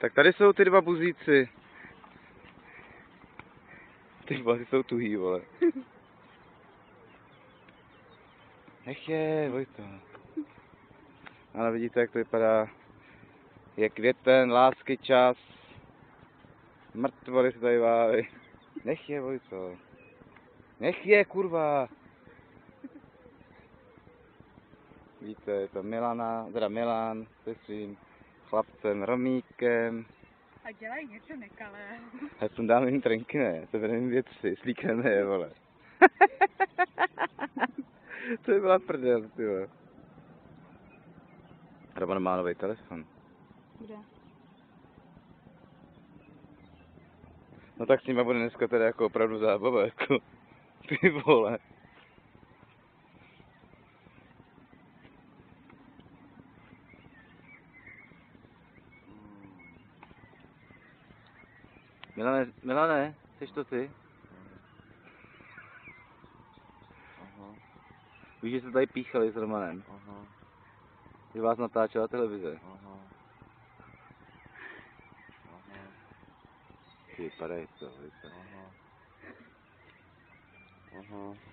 Tak tady jsou ty dva buzíci. Ty dva, ty jsou tuhý, vole. Nech je, Vojto. Ale vidíte, jak to vypadá. Je květen, lásky čas. Mrtvoly se tady vály. Nech je, Vojto. Nech je, kurva. Víte, je to Milana, teda Milan se svým chlapcem Romíkem. A dělají něco nekalého. Já jsem dám jim trenky, ne, to vedeme věci, slíkneme je, vole. To by byla prdel, ty vole. Roman má nový telefon. Kde? No tak s nima bude dneska teda jako opravdu zábava, jako ty vole. Milane, jsi to ty? Aha. Víš, že jste tady píchali s Romanem? Aha. Že vás natáčela televize? Aha. Aha. Ty, padej to, víš co? Aha. Aha.